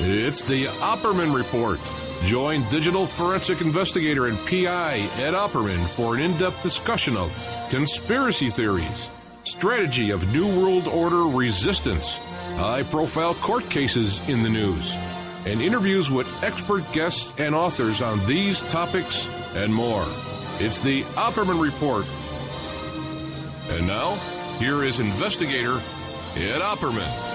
It's the Opperman Report. Join digital forensic investigator and PI Ed Opperman for an in-depth discussion of conspiracy theories, strategy of New World Order resistance, high-profile court cases in the news, and interviews with expert guests and authors on these topics and more. It's the Opperman Report. And now, here is investigator Ed Opperman.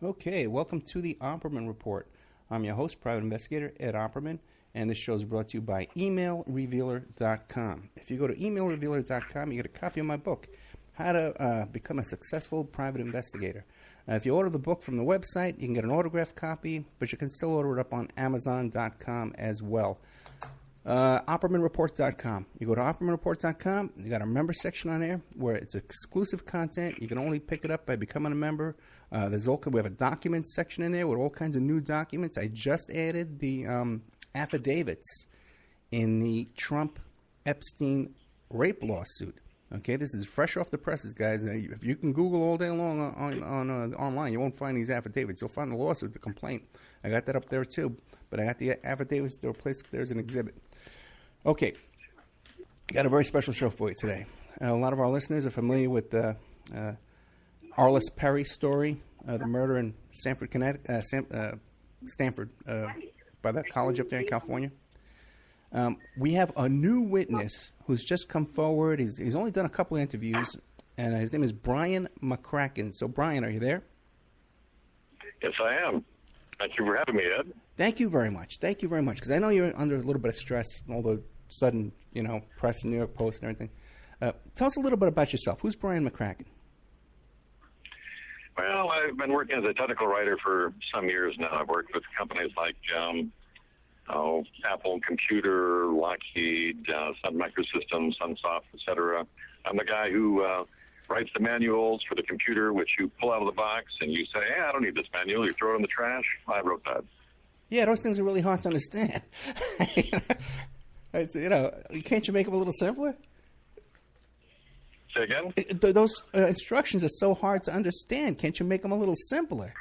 Okay, welcome to the Opperman Report. I'm your host, private investigator Ed Opperman, and this show is brought to you by emailrevealer.com. If you go to emailrevealer.com, you get a copy of my book, How to Become a Successful Private Investigator. If you order the book from the website, you can get an autographed copy, but you can still order it up on Amazon.com as well. OppermanReport.com. You go to OppermanReport.com, you got a member section on there where it's exclusive content. You can only pick it up by becoming a member. We have a documents section in there with all kinds of new documents. I just added the affidavits in the Trump-Epstein rape lawsuit. Okay, this is fresh off the presses, guys. If you can Google all day long online, you won't find these affidavits. You'll find the lawsuit, the complaint. I got that up there too, but I got the affidavits. They're placed there as an exhibit. Okay, got a very special show for you today. A lot of our listeners are familiar with the Arlis Perry story, the murder in Stanford, Stanford, by that college up there in California. We have a new witness who's just come forward. He's only done a couple of interviews, and his name is Brian McCracken. So, Brian, are you there? Yes, I am. Thank you for having me, Ed. Thank you very much. Thank you very much, because I know you're under a little bit of stress, all the sudden, press and New York Post and everything. Tell us a little bit about yourself. Who's Brian McCracken? Well, I've been working as a technical writer for some years now. I've worked with companies like Apple Computer, Lockheed, Sun Microsystems, Unsolved, etc. I'm the guy who writes the manuals for the computer, which you pull out of the box and you say, hey, I don't need this manual. You throw it in the trash. I wrote that. Yeah, those things are really hard to understand. Can't you make them a little simpler? Say again? Those instructions are so hard to understand. Can't you make them a little simpler?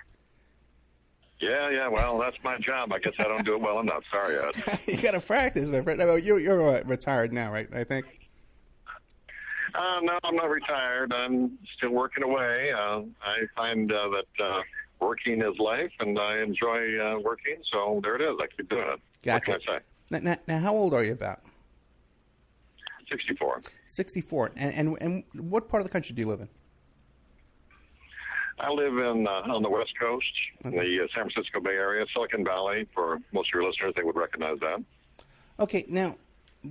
Yeah. Well, that's my job. I guess I don't do it well enough. Sorry, Ed. You got to practice, my friend. You're retired now, right? I think. No, I'm not retired. I'm still working away. I find that working is life, and I enjoy working. So there it is. I keep doing it. Gotcha. What can I say? Now, how old are you about? 64. 64. And what part of the country do you live in? I live on the West Coast, in the San Francisco Bay Area, Silicon Valley. For most of your listeners, they would recognize that. Okay, now,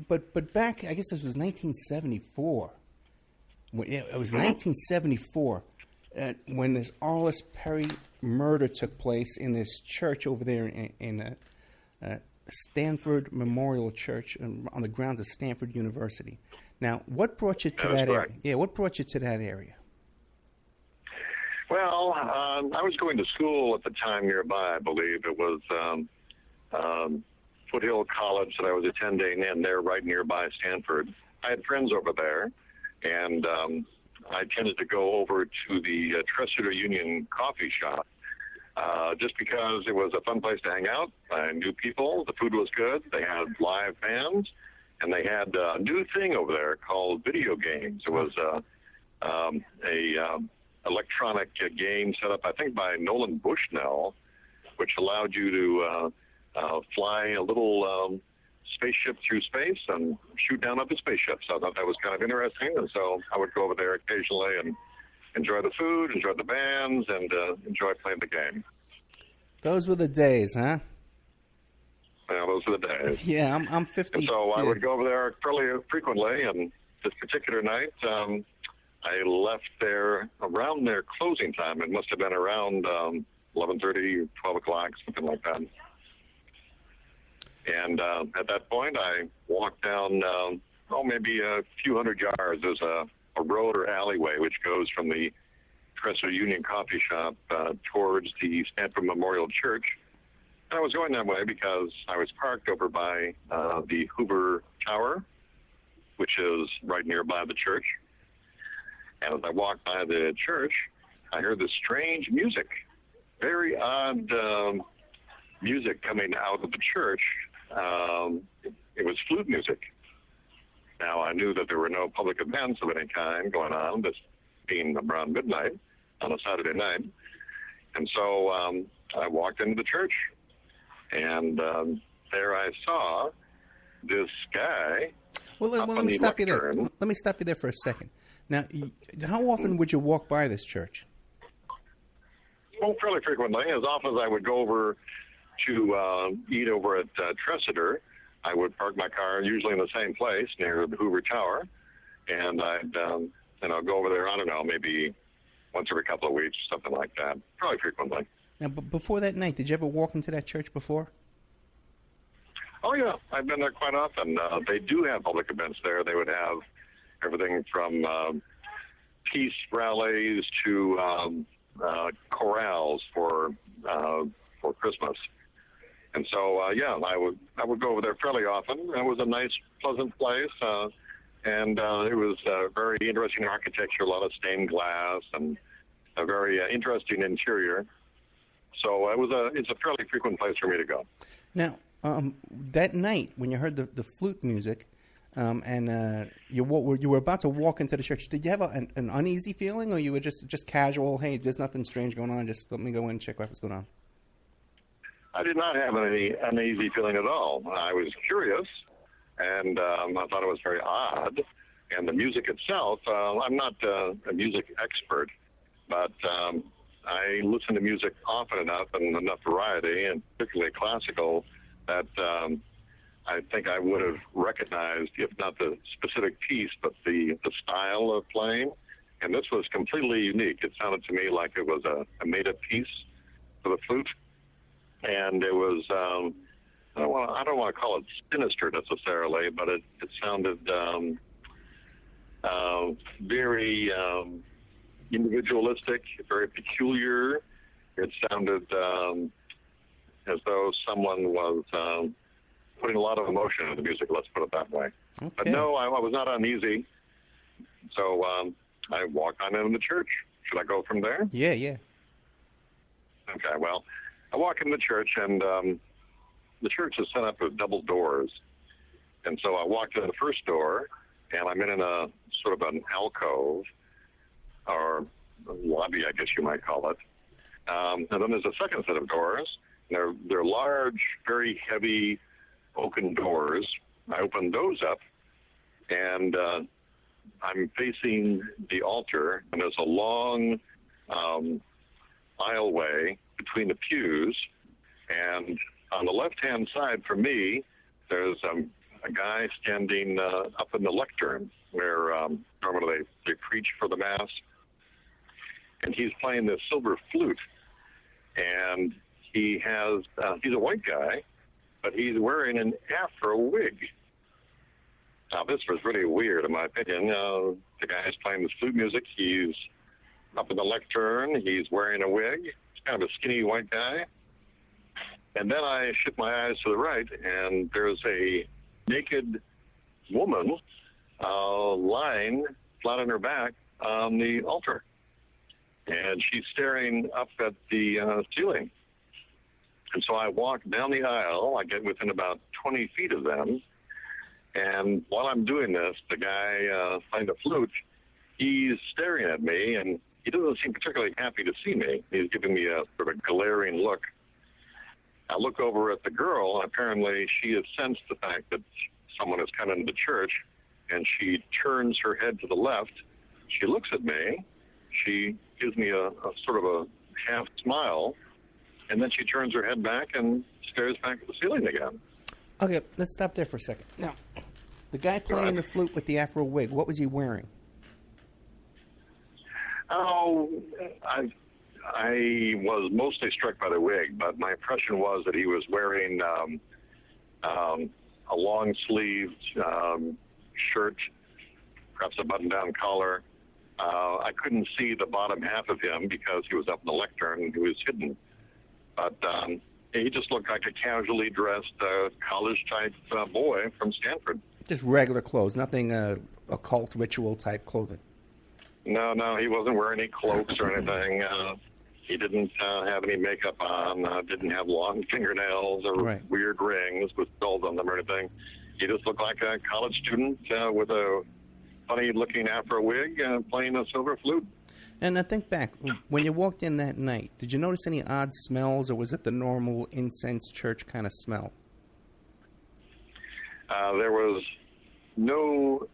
but back, I guess this was 1974. It was 1974 when this Arlis Perry murder took place in this church over there in Stanford Memorial Church on the grounds of Stanford University. Now, what brought you to that area? Yeah, what brought you to that area? Well, I was going to school at the time nearby, I believe. It was Foothill College that I was attending, and they're right nearby Stanford. I had friends over there, and I tended to go over to the Tresser Union coffee shop just because it was a fun place to hang out. I knew people. The food was good. They had live bands, and they had a new thing over there called video games. It was a electronic game set up, I think, by Nolan Bushnell, which allowed you to fly a little spaceship through space and shoot down other spaceships. So I thought that was kind of interesting, and so I would go over there occasionally and enjoy the food, enjoy the bands, and enjoy playing the game. Those were the days, huh? Yeah, those were the days. Yeah, I'm 50. And so I would go over there fairly frequently, and this particular night, I left there around their closing time. It must have been around 11:30, 12 o'clock, something like that. And at that point, I walked down, maybe a few hundred yards. There's a road or alleyway which goes from the Tresser Union coffee shop towards the Stanford Memorial Church. And I was going that way because I was parked over by the Hoover Tower, which is right nearby the church. And as I walked by the church, I heard this strange music, very odd music coming out of the church. It was flute music. Now, I knew that there were no public events of any kind going on, this being around midnight on a Saturday night. And so I walked into the church, and there I saw this guy. Well, let me stop you there. Let me stop you there for a second. Now, how often would you walk by this church? Well, fairly frequently. As often as I would go over to eat over at Tressiter, I would park my car usually in the same place near the Hoover Tower, and I'd go over there, I don't know, maybe once every couple of weeks, something like that, probably frequently. Now, before that night, did you ever walk into that church before? Oh, yeah, I've been there quite often. They do have public events there. They would have everything from peace rallies to chorales for Christmas. And so, I would go over there fairly often. It was a nice, pleasant place, and it was very interesting architecture, a lot of stained glass, and a very interesting interior. So it's a fairly frequent place for me to go. Now, that night when you heard the flute music, and you were about to walk into the church, did you have an uneasy feeling, or you were just casual? Hey, there's nothing strange going on. Just let me go in and check out what's going on. I did not have any uneasy feeling at all. I was curious, and I thought it was very odd. And the music itself, I'm not a music expert, but I listen to music often enough and enough variety, and particularly classical, that I think I would have recognized, if not the specific piece, but the style of playing. And this was completely unique. It sounded to me like it was a made-up piece for the flute. And it was, I don't want to call it sinister necessarily, but it sounded very individualistic, very peculiar. It sounded as though someone was putting a lot of emotion into the music, let's put it that way. Okay. But no, I was not uneasy. So I walked on into the church. Should I go from there? Yeah. Okay, well, I walk into the church, and the church is set up with double doors. And so I walked in the first door, and I'm in a sort of an alcove, or lobby, I guess you might call it. And then there's a second set of doors. They're large, very heavy oaken doors. I opened those up, and I'm facing the altar, and there's a long aisleway between the pews, and on the left-hand side for me, there's a guy standing up in the lectern where normally they preach for the Mass, and he's playing this silver flute, and he's a white guy, but he's wearing an Afro wig. Now, this was really weird, in my opinion. The guy's playing this flute music. He's up in the lectern. He's wearing a wig. He's kind of a skinny white guy. And then I shift my eyes to the right, and there's a naked woman lying flat on her back on the altar. And she's staring up at the ceiling. And so I walk down the aisle. I get within about 20 feet of them. And while I'm doing this, the guy playing the flute, he's staring at me, and he doesn't seem particularly happy to see me. He's giving me a sort of glaring look. I look over at the girl, and apparently she has sensed the fact that someone has come into the church, and she turns her head to the left. She looks at me. She gives me a sort of a half smile, and then she turns her head back and stares back at the ceiling again. Okay, let's stop there for a second. Now, the guy playing the flute with the Afro wig, what was he wearing? Oh, I was mostly struck by the wig, but my impression was that he was wearing a long-sleeved shirt, perhaps a button-down collar. I couldn't see the bottom half of him because he was up in the lectern and he was hidden. But he just looked like a casually dressed college-type boy from Stanford. Just regular clothes, nothing occult ritual-type clothing. No, he wasn't wearing any cloaks or anything. He didn't have any makeup on, didn't have long fingernails or weird rings with skulls on them or anything. He just looked like a college student with a funny-looking afro wig playing a silver flute. And I think back, when you walked in that night, did you notice any odd smells, or was it the normal incense church kind of smell? There was no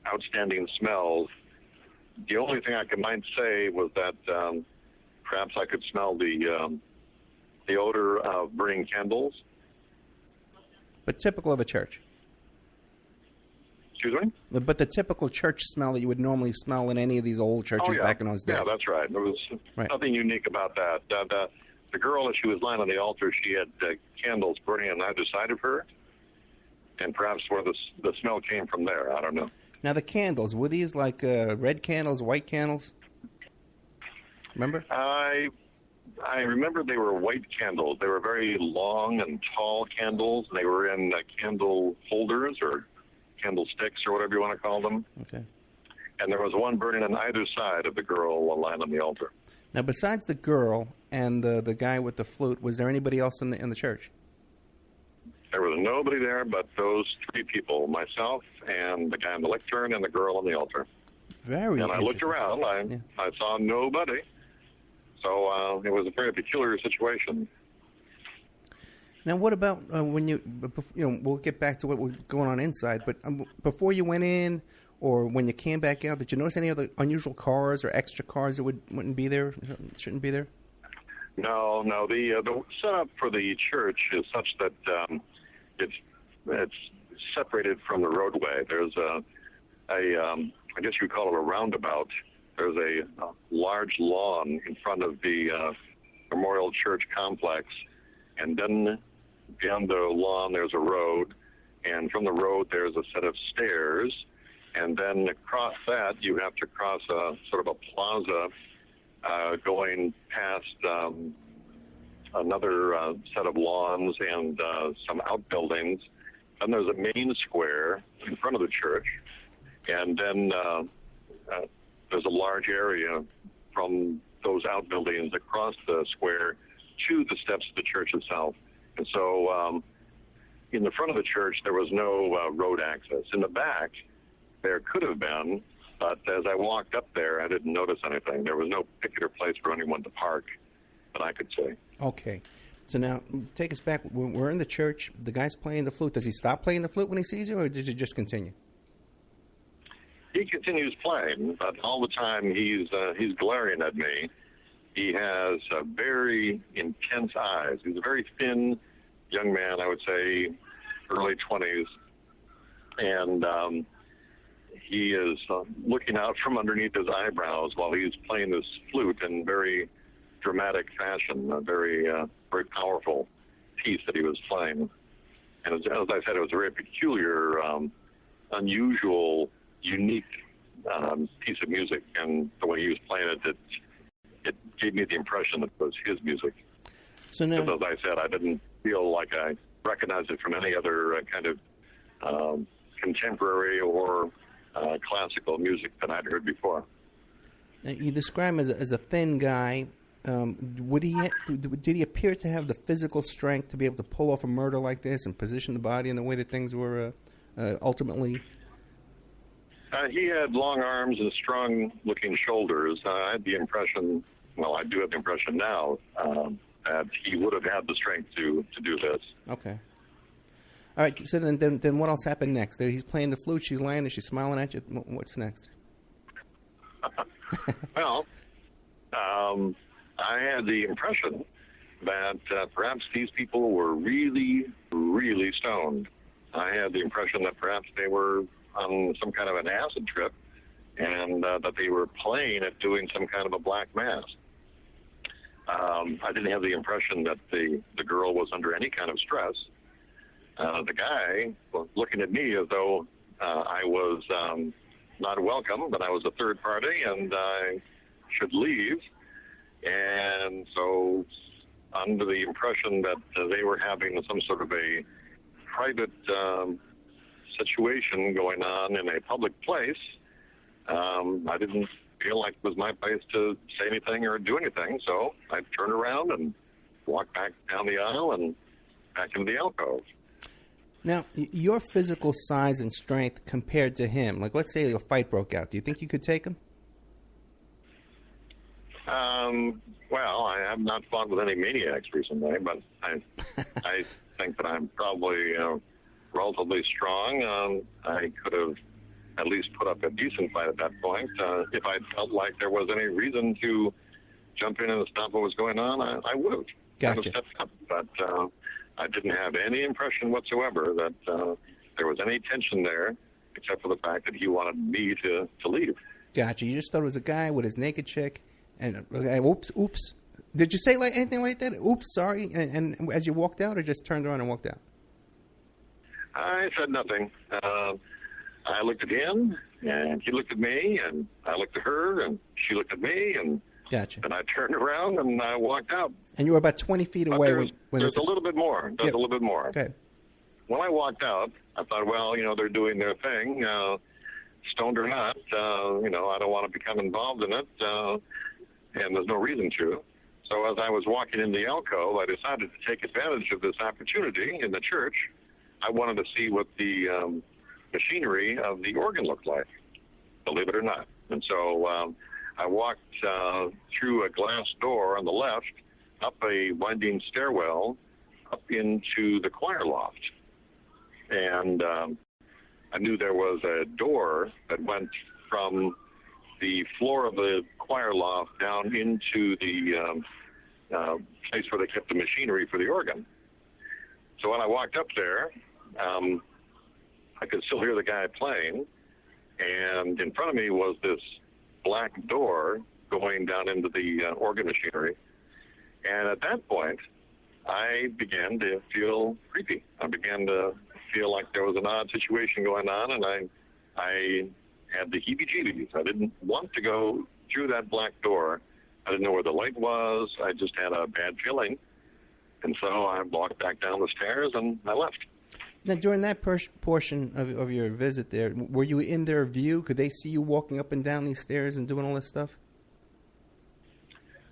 outstanding smells. The only thing I might say was that perhaps I could smell the odor of burning candles. But typical of a church. Excuse me? But the typical church smell that you would normally smell in any of these old churches back in those days. Yeah, that's right. There was nothing unique about that. The girl, as she was lying on the altar, she had candles burning on either side of her, and perhaps where the smell came from there. I don't know. Now, the candles, were these like red candles, white candles? Remember? I remember they were white candles. They were very long and tall candles, and they were in candle holders or candlesticks or whatever you want to call them. Okay. And there was one burning on either side of the girl lying on the altar. Now, besides the girl and the guy with the flute, was there anybody else in the church? There was nobody there but those three people, myself and the guy on the lectern and the girl on the altar. Very And I looked around. I saw nobody. So it was a very peculiar situation. Now, what about when we'll get back to what was going on inside, but before you went in or when you came back out, did you notice any other unusual cars or extra cars that shouldn't be there? No. The setup for the church is such that it's separated from the roadway. There's I guess you would call it a roundabout. There's a large lawn in front of the Memorial Church complex, and then beyond the lawn there's a road, and from the road there's a set of stairs, and then across that you have to cross a sort of a plaza going past another set of lawns and some outbuildings. Then there's a main square in front of the church, and then there's a large area from those outbuildings across the square to the steps of the church itself. And so in the front of the church, there was no road access. In the back, there could have been, but as I walked up there, I didn't notice anything. There was no particular place for anyone to park that I could see. Okay. So now, take us back. We're in the church. The guy's playing the flute. Does he stop playing the flute when he sees you, or does he just continue? He continues playing, but all the time he's glaring at me. He has very intense eyes. He's a very thin young man, I would say early 20s, and he is looking out from underneath his eyebrows while he's playing this flute in very dramatic fashion, a very powerful piece that he was playing. And as I said, it was a very peculiar, unusual, unique piece of music, and the way he was playing it, it gave me the impression that it was his music. So now, because as I said, I didn't feel like I recognized it from any other kind of contemporary or classical music that I'd heard before. Now, you describe him as a thin guy. Did he appear to have the physical strength to be able to pull off a murder like this and position the body in the way that things were ultimately? He had long arms and strong-looking shoulders. I had the impression, well, I do have the impression now, that he would have had the strength to do this. Okay. All right, so then what else happened next? He's playing the flute, she's lying, and she's smiling at you. What's next? Well, I had the impression that perhaps these people were really, really stoned. I had the impression that perhaps they were on some kind of an acid trip, and that they were playing at doing some kind of a black mass. I didn't have the impression that the girl was under any kind of stress. The guy was looking at me as though I was not welcome, but I was a third party and I should leave. And so under the impression that they were having some sort of a private situation going on in a public place, I didn't feel like it was my place to say anything or do anything. So I turned around and walked back down the aisle and back into the alcove. Now, your physical size and strength compared to him, like let's say a fight broke out, do you think you could take him? Well, I have not fought with any maniacs recently, but I think that I'm probably relatively strong. I could have at least put up a decent fight at that point. If I felt like there was any reason to jump in and stop what was going on, I would have. Gotcha. Stepped up, but I didn't have any impression whatsoever that there was any tension there, except for the fact that he wanted me to leave. Gotcha. You just thought it was a guy with his naked chick, and oops. Did you say like anything like that? Oops, sorry. And as you walked out, or just turned around and walked out? I said nothing. I looked at him, and he looked at me, and I looked at her, and she looked at me, and gotcha. And I turned around and I walked out. And you were about 20 feet away. There's a little bit more. A little bit more. Okay. When I walked out, I thought, well, they're doing their thing, stoned or not. I don't want to become involved in it, and there's no reason to. So as I was walking in the alcove, I decided to take advantage of this opportunity in the church. I wanted to see what the machinery of the organ looked like, believe it or not. And so I walked through a glass door on the left, up a winding stairwell, up into the choir loft. And I knew there was a door that went from the floor of the choir loft down into the place where they kept the machinery for the organ. So when I walked up there, I could still hear the guy playing, and in front of me was this black door going down into the organ machinery. And at that point, I began to feel creepy. I began to feel like there was an odd situation going on, and I had the heebie-jeebies. I didn't want to go through that black door. I didn't know where the light was. I just had a bad feeling. And so I walked back down the stairs, and I left. Now, during that portion of your visit there, were you in their view? Could they see you walking up and down these stairs and doing all this stuff?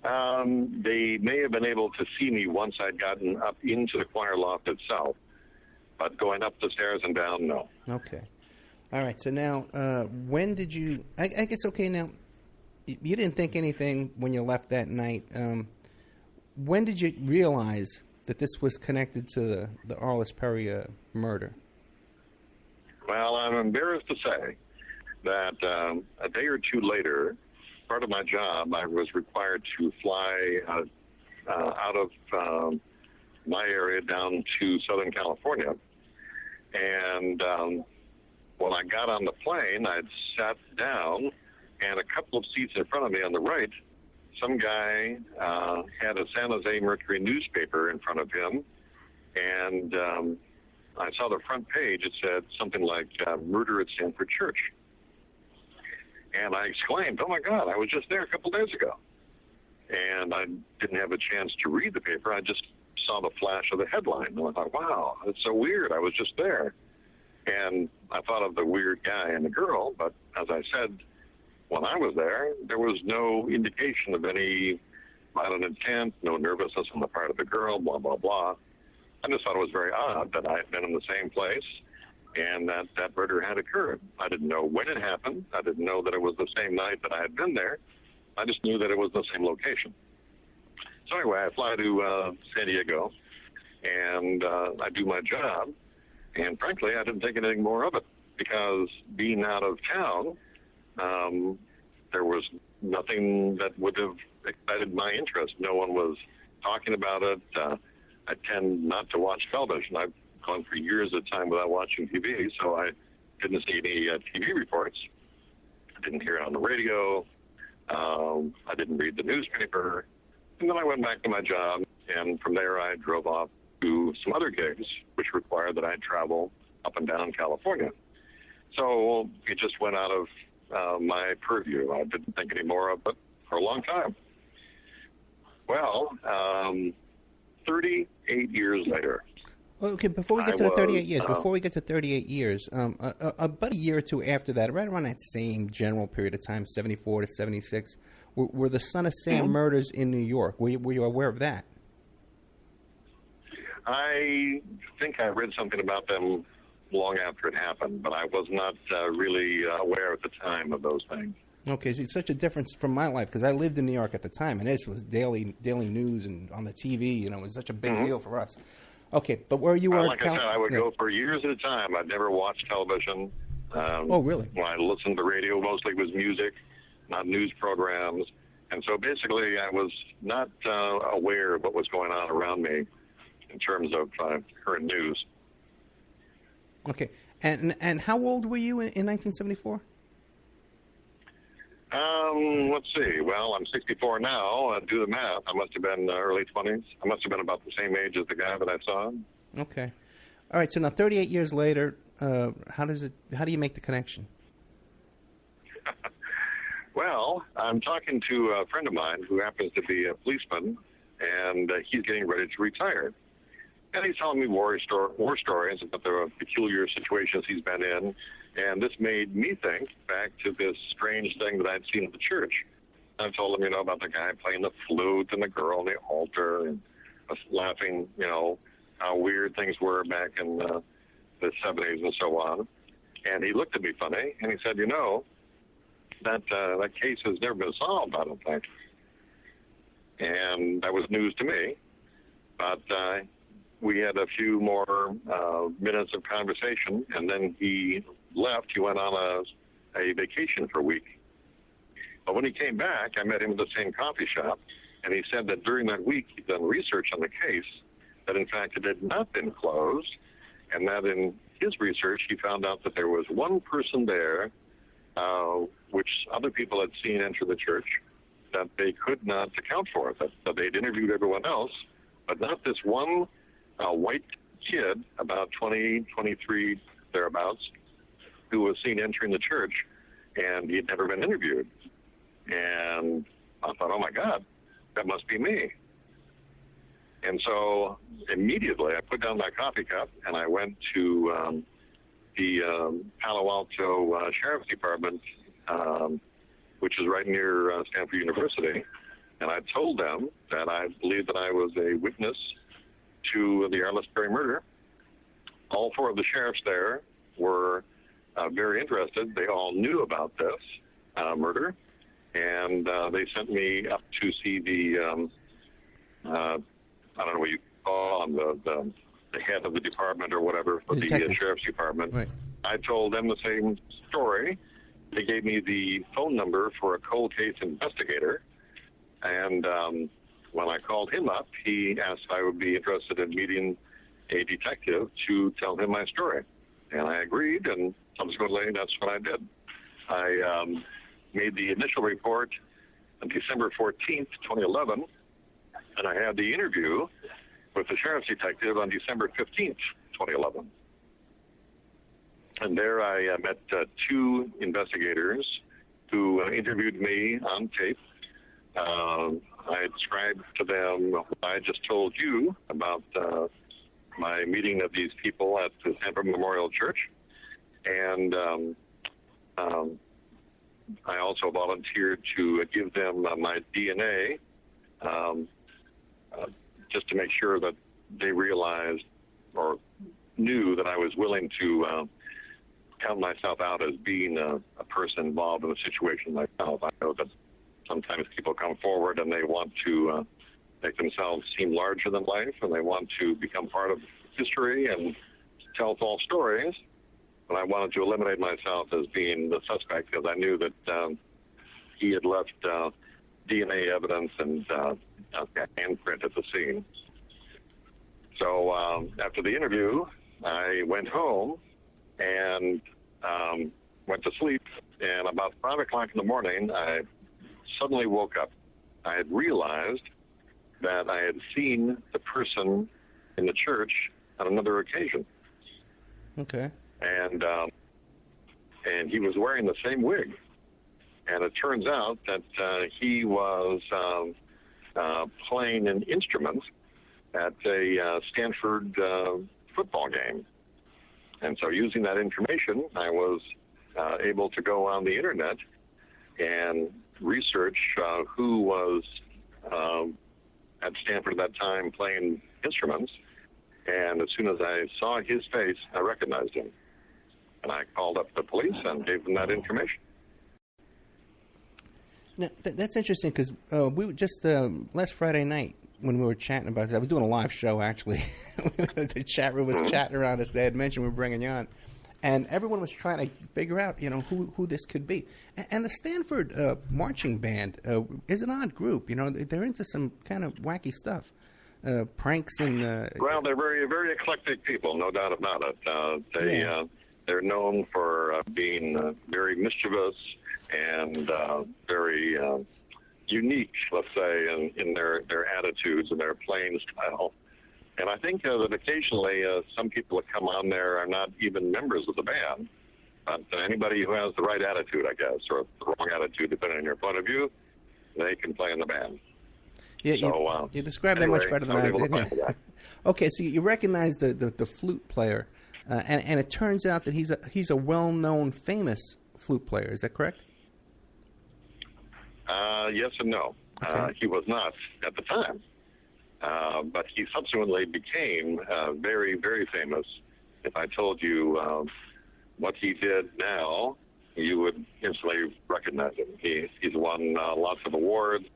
They may have been able to see me once I'd gotten up into the choir loft itself, but going up the stairs and down, no. Okay. All right. So now, when did you, I guess, okay, now, you didn't think anything when you left that night. When did you realize that this was connected to the Arlis Perry murder? Well, I'm embarrassed to say that a day or two later, part of my job, I was required to fly out of my area down to Southern California. And when I got on the plane, I'd sat down, and a couple of seats in front of me on the right, some guy had a San Jose Mercury newspaper in front of him, and I saw the front page. It said something like murder at Stanford Church. And I exclaimed, oh, my God, I was just there a couple days ago. And I didn't have a chance to read the paper. I just saw the flash of the headline. And I thought, wow, that's so weird. I was just there. And I thought of the weird guy and the girl, but as I said, when I was there was no indication of any violent intent, no nervousness on the part of the girl, blah, blah, blah. I just thought it was very odd that I had been in the same place and that murder had occurred. I didn't know when it happened. I didn't know that it was the same night that I had been there. I just knew that it was the same location. So anyway, I fly to San Diego, and I do my job. And frankly, I didn't think anything more of it because being out of town, there was nothing that would have excited my interest. No one was talking about it. I tend not to watch television. I've gone for years at a time without watching TV, so I didn't see any TV reports. I didn't hear it on the radio. I didn't read the newspaper. And then I went back to my job, and from there I drove off to some other gigs, which required that I travel up and down California. So it just went out of my purview. I didn't think any more of it for a long time. Well, 38 years later. Okay, before we get to the 38 years, about a year or two after that, right around that same general period of time, 74 to 76, were the Son of Sam murders in New York. Were you aware of that? I think I read something about them long after it happened, but I was not really aware at the time of those things. Okay, see, such a difference from my life, because I lived in New York at the time, and this was daily news and on the TV. It was such a big deal for us. Okay, but where you were... Like I said, I would go for years at a time. I'd never watched television. Oh, really? When I listened to radio, mostly was music, not news programs. And so basically I was not aware of what was going on around me in terms of current news. Okay, and how old were you in 1974? Let's see. Well, I'm 64 now. Do the math. I must have been early 20s. I must have been about the same age as the guy that I saw. Okay. All right. So now, 38 years later, how do you make the connection? Well, I'm talking to a friend of mine who happens to be a policeman, and he's getting ready to retire. And he's telling me war stories about the peculiar situations he's been in. And this made me think back to this strange thing that I'd seen at the church. I told him, about the guy playing the flute and the girl on the altar, and us laughing, how weird things were back in the 70s and so on. And he looked at me funny, and he said, that case has never been solved, I don't think. And that was news to me. But we had a few more minutes of conversation, and then he left. He went on a vacation for a week. But when he came back, I met him at the same coffee shop, and he said that during that week he'd done research on the case, that in fact it had not been closed, and that in his research he found out that there was one person there, which other people had seen enter the church, that they could not account for, that they'd interviewed everyone else, but not this one white kid, about 20, 23, thereabouts, who was seen entering the church, and he'd never been interviewed. And I thought, oh my God, that must be me. And so immediately I put down my coffee cup and I went to the Palo Alto Sheriff's Department, which is right near Stanford University. And I told them that I believed that I was a witness to the Arlis Kay Perry murder. All four of the sheriffs there were very interested. They all knew about this murder, and they sent me up to see the, I don't know what you call them, the head of the department or whatever, for the sheriff's department. Right. I told them the same story. They gave me the phone number for a cold case investigator, and when I called him up, he asked if I would be interested in meeting a detective to tell him my story. And I agreed, and subsequently, that's what I did. I made the initial report on December 14th, 2011, and I had the interview with the sheriff's detective on December 15th, 2011. And there I met two investigators who interviewed me on tape. I described to them what I just told you about my meeting of these people at the Stanford Memorial Church. And I also volunteered to give them my DNA just to make sure that they realized or knew that I was willing to count myself out as being a person involved in a situation myself. I know that sometimes people come forward and they want to make themselves seem larger than life, and they want to become part of history and tell false stories. But I wanted to eliminate myself as being the suspect because I knew that he had left DNA evidence and a handprint at the scene. So after the interview, I went home and went to sleep. And about 5 o'clock in the morning, I suddenly woke up. I had realized that I had seen the person in the church on another occasion. Okay. And he was wearing the same wig. And it turns out that he was playing an instrument at a Stanford football game. And so using that information, I was able to go on the internet and research who was at Stanford at that time playing instruments. And as soon as I saw his face, I recognized him. And I called up the police and gave them that information. Now, that's interesting because we were just last Friday night when we were chatting about this, I was doing a live show, actually. The chat room was chatting around us. They had mentioned we were bringing you on. And everyone was trying to figure out, who this could be. And the Stanford marching band is an odd group. They're into some kind of wacky stuff, pranks and. Well, they're very, very eclectic people, no doubt about it. They're known for being very mischievous and very unique, let's say, in their attitudes and their playing style. And I think that occasionally some people that come on there are not even members of the band. But anybody who has the right attitude, I guess, or the wrong attitude, depending on your point of view, they can play in the band. Yeah, so, you described that much better than I did. Okay, so you recognize the flute player, and it turns out that he's a well-known, famous flute player. Is that correct? Yes and no. Okay. He was not at the time. But he subsequently became very, very famous. If I told you what he did now, you would instantly recognize him. He's won lots of awards.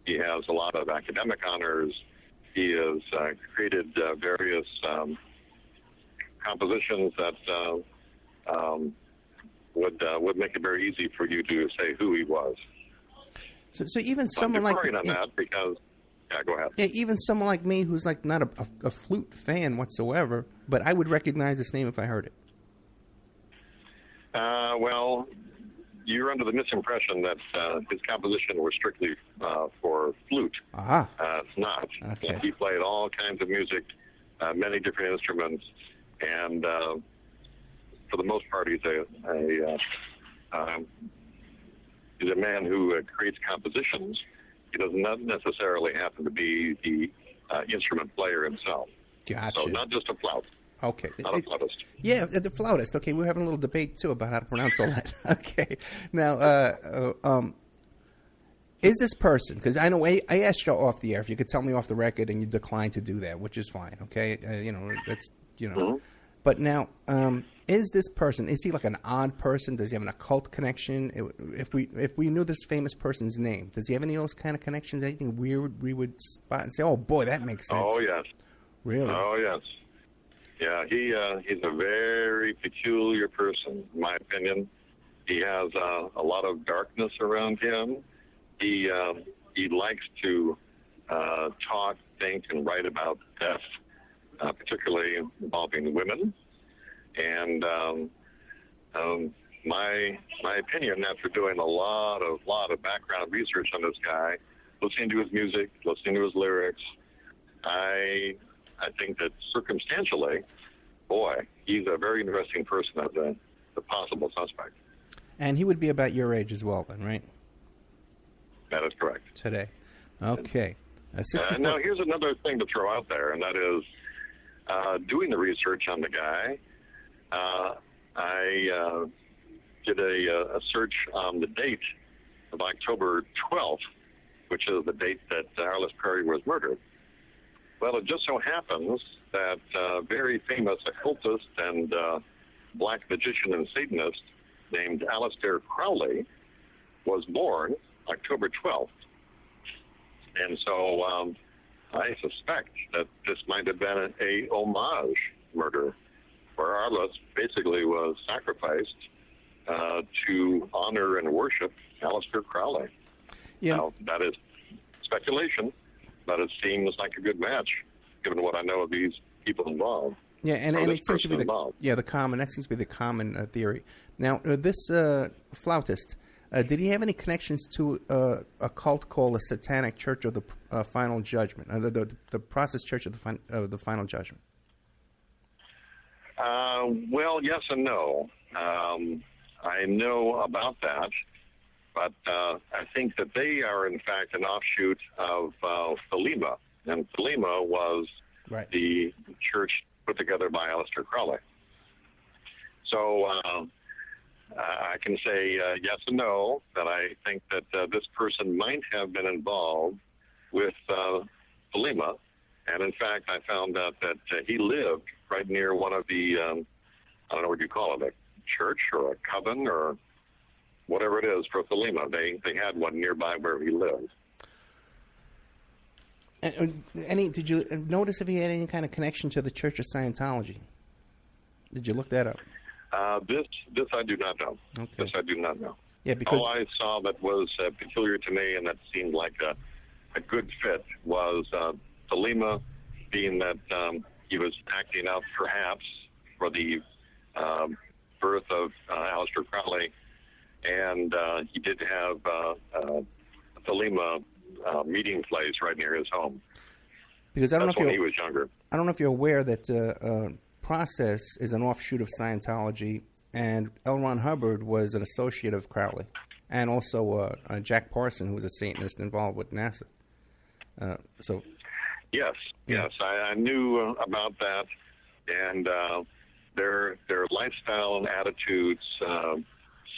He has a lot of academic honors. He has created various compositions that would make it very easy for you to say who he was. So even someone like on that because. Yeah, go ahead. Yeah, even someone like me who's like not a flute fan whatsoever, but I would recognize this name if I heard it. Well, you're under the misimpression that his composition was strictly for flute. Uh-huh. It's not. Okay. He played all kinds of music, many different instruments, and for the most part, he's a man who creates compositions. He does not necessarily happen to be the instrument player himself. Gotcha. So not just a flout. Okay. Not a flautist. Yeah, the flautist. Okay, we're having a little debate, too, about how to pronounce all that. Okay. Now, is this person, because I know I asked you off the air if you could tell me off the record, and you declined to do that, which is fine, okay? That's. Mm-hmm. But now, is this person, is he like an odd person? Does he have an occult connection? If we knew this famous person's name, does he have any of those kind of connections? Anything weird we would spot and say, oh, boy, that makes sense? Oh, yes. Really? Oh, yes. Yeah, he's a very peculiar person, in my opinion. He has a lot of darkness around him. He likes to talk, think, and write about death, particularly involving women. And my opinion, after doing a lot of background research on this guy, listening to his music, listening to his lyrics, I think that circumstantially, boy, he's a very interesting person as a possible suspect. And he would be about your age as well, then, right? That is correct. Today. Okay. Now, here's another thing to throw out there, and that is doing the research on the guy. I did a search on the date of October 12th, which is the date that Arlis Perry was murdered. Well, it just so happens that very famous occultist and black magician and Satanist named Aleister Crowley was born October 12th. And so I suspect that this might have been a homage murder, where Arlis basically was sacrificed to honor and worship Aleister Crowley. Yeah. Now, that is speculation, but it seems like a good match, given what I know of these people involved. Yeah, and it seems to be that seems to be the common theory. Now, this flautist, did he have any connections to a cult called the Satanic Church of the Final Judgment, the Process Church of the Final Judgment? Well, yes and no. I know about that, but I think that they are, in fact, an offshoot of Thelema. And Thelema was the church put together by Aleister Crowley. So I can say yes and no, that I think that this person might have been involved with Dykema. And in fact, I found out that he lived right near one of the, I don't know what you call it, a church or a coven or whatever it is for Dykema. They had one nearby where he lived. Did you notice if he had any kind of connection to the Church of Scientology? Did you look that up? This I do not know. Okay. This I do not know. Yeah, because all I saw that was peculiar to me, and that seemed like a good fit, was Dykema, being that he was acting out perhaps for the birth of Aleister Crowley, and he did have Dykema meeting place right near his home. Because I don't know if he was younger. I don't know if you're aware that Process is an offshoot of Scientology, and L. Ron Hubbard was an associate of Crowley, and also Jack Parson, who was a Satanist involved with NASA. Yes, I knew about that, and their lifestyle and attitudes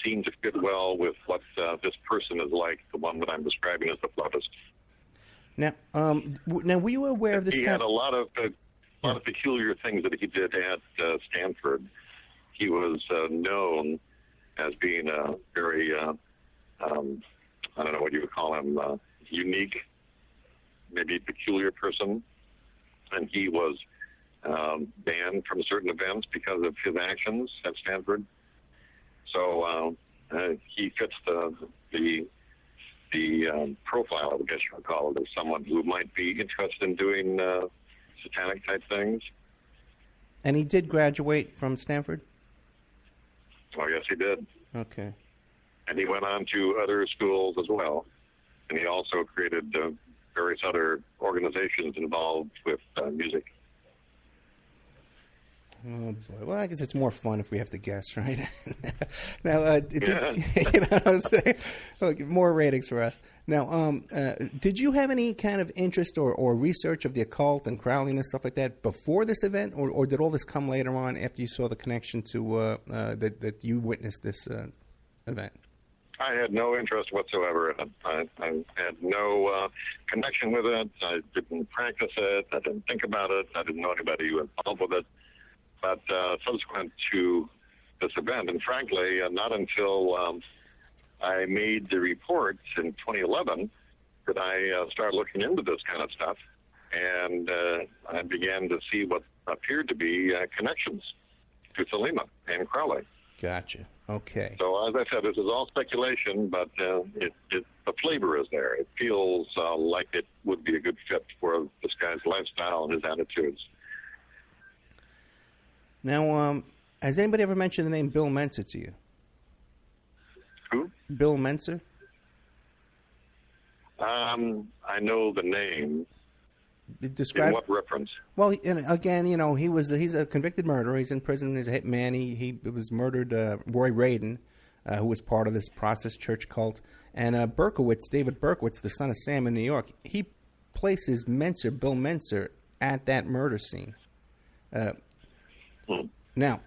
seem to fit well with what this person is like, the one that I'm describing as the flautist. Now, were you aware of this? He had a lot of peculiar things that he did at Stanford. He was known as being a very, I don't know what you would call him, unique, maybe peculiar person. And he was banned from certain events because of his actions at Stanford. So he fits the profile, I guess you would call it, as someone who might be interested in doing satanic type things. And he did graduate from Stanford? Oh, yes, he did. Okay. And he went on to other schools as well. And he also created various other organizations involved with music. Oh boy! Well, I guess it's more fun if we have to guess, right? Now, you know what I'm saying? Look, more ratings for us. Now, did you have any kind of interest or research of the occult and Crowley and stuff like that before this event, or did all this come later on after you saw the connection to that you witnessed this event? I had no interest whatsoever in it. I had no connection with it. I didn't practice it. I didn't think about it. I didn't know anybody who was involved with it. But subsequent to this event, and frankly, not until I made the report in 2011 did I start looking into this kind of stuff, and I began to see what appeared to be connections to Dykema and Crowley. Gotcha. Okay. So as I said, this is all speculation, but the flavor is there. It feels like it would be a good fit for this guy's lifestyle and his attitudes. Now, has anybody ever mentioned the name Bill Menser to you? Who? Bill Menser? I know the name. Describe. In what reference? Well, and again, you know, he's a convicted murderer. He's in prison. He's a hitman. He was murdered. Roy Radin, who was part of this Process Church cult, and Berkowitz, David Berkowitz, the son of Sam in New York. He places Menser, Bill Menser, at that murder scene. Now,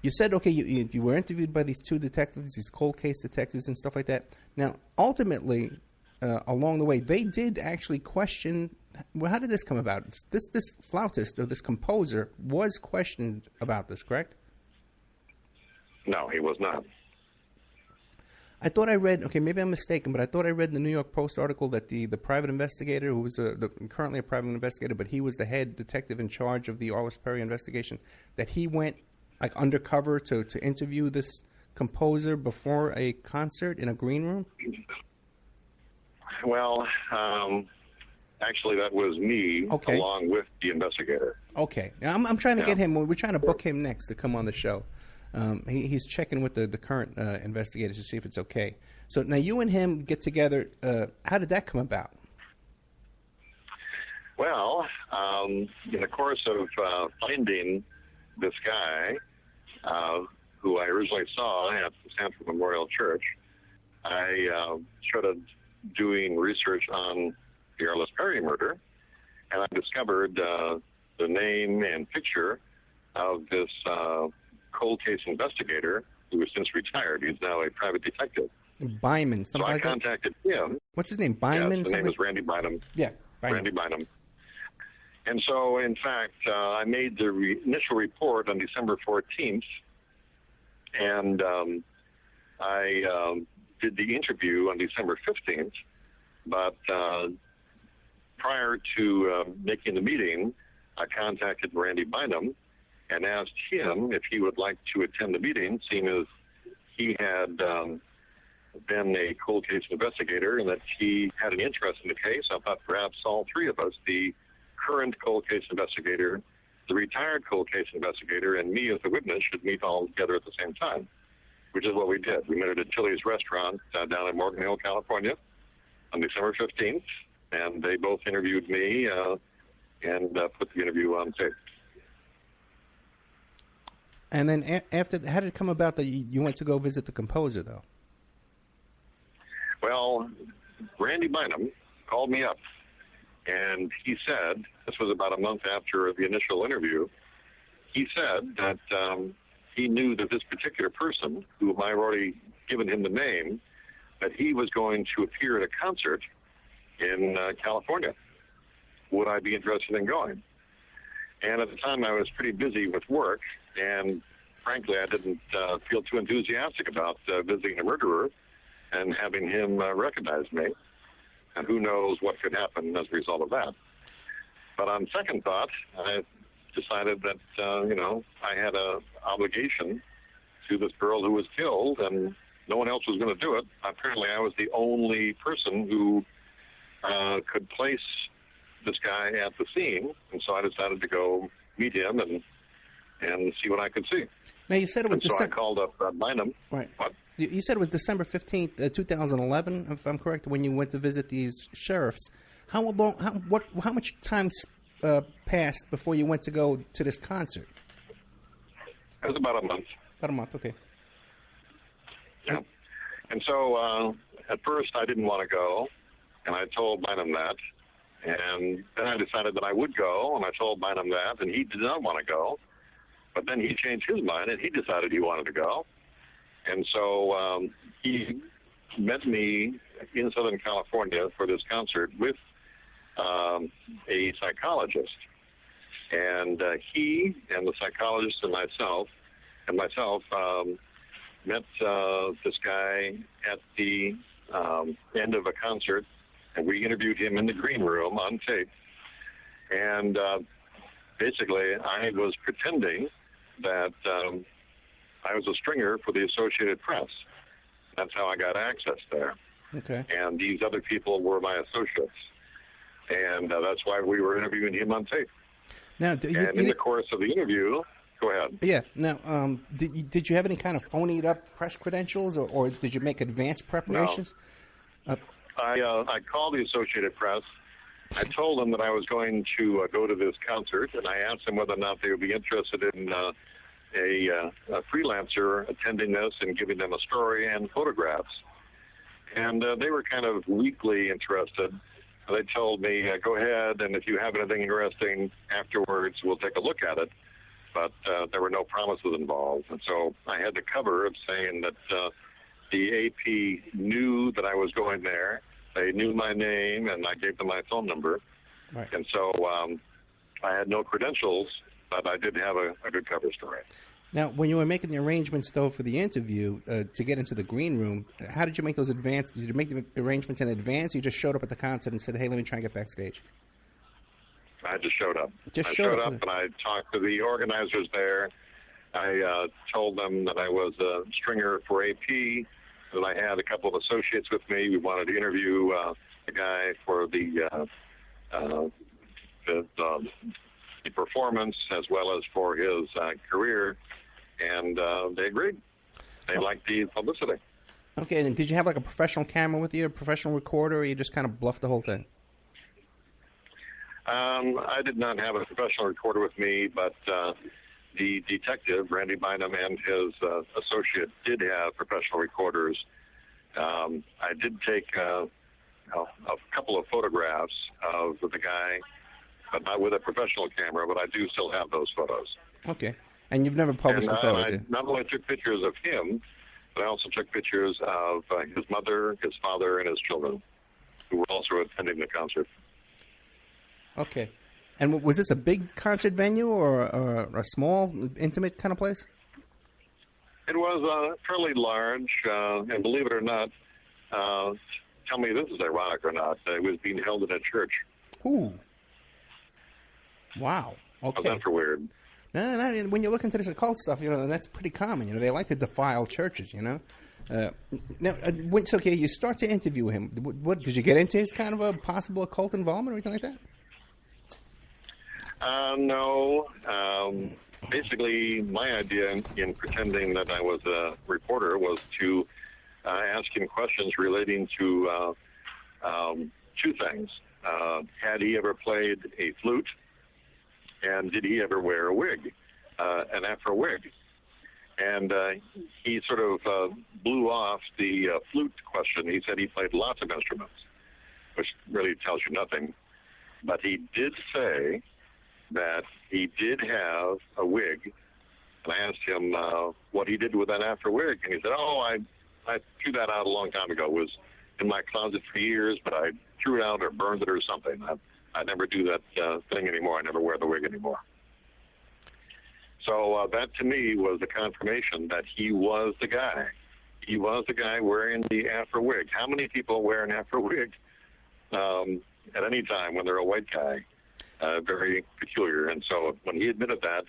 you said, okay, you were interviewed by these two detectives, these cold case detectives and stuff like that. Now, ultimately, along the way, they did actually question, well, how did this come about? This flautist or this composer was questioned about this, correct? No, he was not. I thought I read, okay, maybe I'm mistaken, but I thought I read in the New York Post article that the private investigator, who was currently a private investigator, but he was the head detective in charge of the Arlis Perry investigation, that he went like undercover to interview this composer before a concert in a green room? Well, actually, that was me along with the investigator. Okay. Now, I'm trying to get him, we're trying to book him next to come on the show. He's checking with the current investigators to see if it's okay. So now you and him get together. How did that come about? Well, in the course of finding this guy, who I originally saw at the Stanford Memorial Church, I started doing research on the Arlis Perry murder, and I discovered the name and picture of this cold case investigator who has since retired. He's now a private detective. Byman, something so I like that? contacted him. What's his name? Byman? Yes, the name is Randy Bynum. Yeah, Bynum. Randy Bynum. And so, in fact, I made the initial report on December 14th, and I did the interview on December 15th, but prior to making the meeting, I contacted Randy Bynum and asked him if he would like to attend the meeting, seeing as he had been a cold case investigator and that he had an interest in the case. I thought perhaps all three of us, the current cold case investigator, the retired cold case investigator, and me as a witness, should meet all together at the same time, which is what we did. We met at Chili's restaurant down in Morgan Hill, California on December 15th, and they both interviewed me and put the interview on tape. And then after, how did it come about that you went to go visit the composer, though? Well, Randy Bynum called me up, and he said, this was about a month after the initial interview, he said that he knew that this particular person, whom I've already given him the name, that he was going to appear at a concert in California. Would I be interested in going? And at the time, I was pretty busy with work, and frankly, I didn't feel too enthusiastic about visiting a murderer and having him recognize me. And who knows what could happen as a result of that. But on second thought, I decided that, I had an obligation to this girl who was killed, and no one else was going to do it. Apparently, I was the only person who could place this guy at the scene, and so I decided to go meet him and see what I could see. Now, you said it was so I called up Bynum. Right. What? You said it was December 15th, 2011, if I'm correct, when you went to visit these sheriffs. How much time passed before you went to go to this concert? It was about a month. About a month, okay. Yeah. And so at first I didn't want to go, and I told Bynum that. And then I decided that I would go, and I told Bynum that, and he did not want to go. But then he changed his mind, and he decided he wanted to go. And so he met me in Southern California for this concert with a psychologist. And he and the psychologist and myself met this guy at the end of a concert, and we interviewed him in the green room on tape. And basically, I was pretending that I was a stringer for the Associated Press. That's how I got access there. Okay. And these other people were my associates. And that's why we were interviewing him on tape. Now, in the course of the interview, go ahead. Yeah. Now, did you have any kind of phonied up press credentials, or did you make advanced preparations? No. I called the Associated Press. I told them that I was going to go to this concert, and I asked them whether or not they would be interested in a freelancer attending this and giving them a story and photographs. And they were kind of weakly interested. They told me, go ahead, and if you have anything interesting afterwards, we'll take a look at it. But there were no promises involved. And so I had the cover of saying that the AP knew that I was going there. They knew my name, and I gave them my phone number. Right. And so I had no credentials, but I did have a good cover story. Now, when you were making the arrangements, though, for the interview to get into the green room, how did you make those advances? Did you make the arrangements in advance, or you just showed up at the concert and said, hey, let me try and get backstage? I just showed up. I showed up, and I talked to the organizers there. I told them that I was a stringer for AP, that I had a couple of associates with me. We wanted to interview the guy for the performance as well as for his career, and they agreed. They liked the publicity. Okay, and did you have like a professional camera with you, a professional recorder, or you just kind of bluffed the whole thing? I did not have a professional recorder with me, but the detective, Randy Bynum, and his associate did have professional recorders. I did take a couple of photographs of the guy but not with a professional camera, but I do still have those photos. Okay. And you've never published the photos? I not only took pictures of him, but I also took pictures of his mother, his father, and his children, who were also attending the concert. Okay. And was this a big concert venue or a small, intimate kind of place? It was fairly large, and believe it or not, tell me this is ironic or not, it was being held in a church. Ooh. Wow. Okay. How's that for weird? No, when you look into this occult stuff, that's pretty common. They like to defile churches, Now, it's okay. You start to interview him. What did you get into? His kind of a possible occult involvement or anything like that? No. Basically, my idea in pretending that I was a reporter was to ask him questions relating to two things. Had he ever played a flute? And did he ever wear a wig, an Afro wig? And he sort of blew off the flute question. He said he played lots of instruments, which really tells you nothing. But he did say that he did have a wig. And I asked him what he did with that Afro wig. And he said, I threw that out a long time ago. It was in my closet for years, but I threw it out or burned it or something. I never do that thing anymore. I never wear the wig anymore. So that, to me, was the confirmation that he was the guy. He was the guy wearing the Afro wig. How many people wear an Afro wig at any time when they're a white guy? Very peculiar. And so when he admitted that,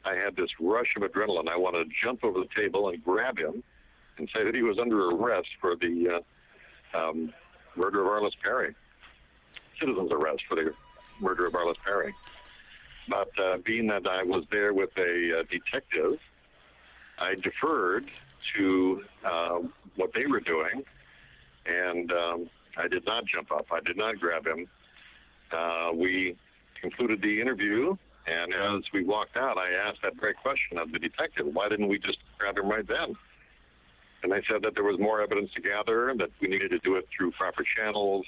I had this rush of adrenaline. I wanted to jump over the table and grab him and say that he was under arrest for the murder of Arlis Perry. Citizen's arrest for the murder of Arlis Perry. But being that I was there with a detective, I deferred to what they were doing, and I did not jump up. I did not grab him. We concluded the interview, and as we walked out, I asked that very question of the detective, why didn't we just grab him right then? And they said that there was more evidence to gather, that we needed to do it through proper channels.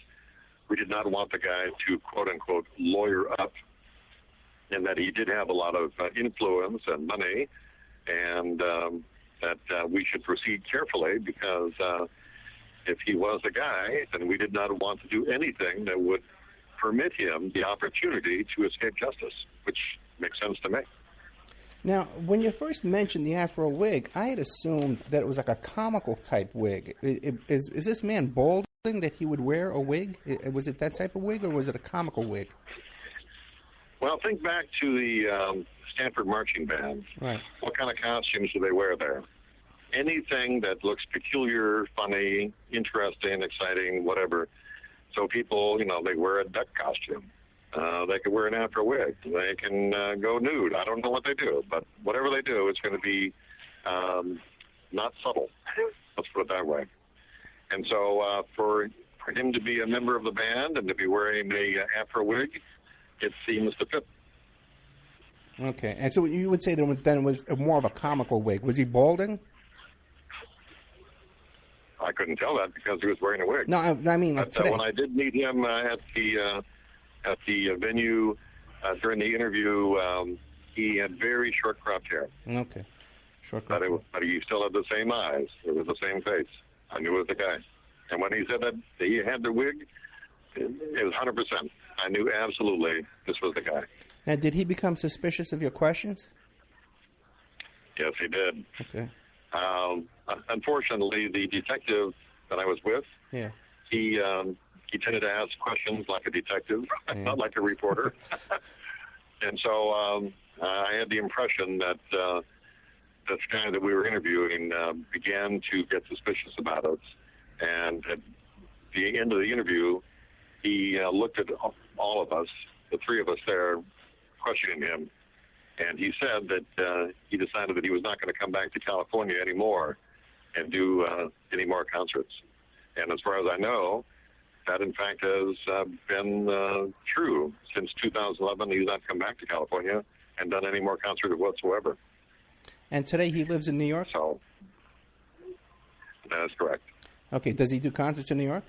We did not want the guy to, quote-unquote, lawyer up, and that he did have a lot of influence and money, and that we should proceed carefully because if he was the guy, then we did not want to do anything that would permit him the opportunity to escape justice, which makes sense to me. Now, when you first mentioned the Afro wig, I had assumed that it was like a comical type wig. Is this man balding that he would wear a wig? Was it that type of wig, or was it a comical wig? Well, think back to the Stanford marching band. Right. What kind of costumes do they wear there? Anything that looks peculiar, funny, interesting, exciting, whatever. So people, they wear a duck costume. They could wear an Afro wig. They can go nude. I don't know what they do, but whatever they do, it's going to be not subtle. Let's put it that way. And so for him to be a member of the band and to be wearing a Afro wig, it seems to fit. Okay. And so you would say that then it was more of a comical wig. Was he balding? I couldn't tell that because he was wearing a wig. No, I mean like today. When I did meet him at the venue during the interview, he had very short cropped hair. Okay. Short cropped hair. But he still had the same eyes. It was the same face. I knew it was the guy. And when he said that he had the wig, it was 100%. I knew absolutely this was the guy. Now, did he become suspicious of your questions? Yes, he did. Okay. Unfortunately, the detective that I was with, he tended to ask questions like a detective, not like a reporter. And so I had the impression that this guy that we were interviewing began to get suspicious about us. And at the end of the interview, he looked at all of us, the three of us there, questioning him. And he said that he decided that he was not going to come back to California anymore and do any more concerts. And as far as I know, that in fact has been true. Since 2011, he's not come back to California and done any more concerts whatsoever. And today he lives in New York? So, that is correct. Okay, does he do concerts in New York?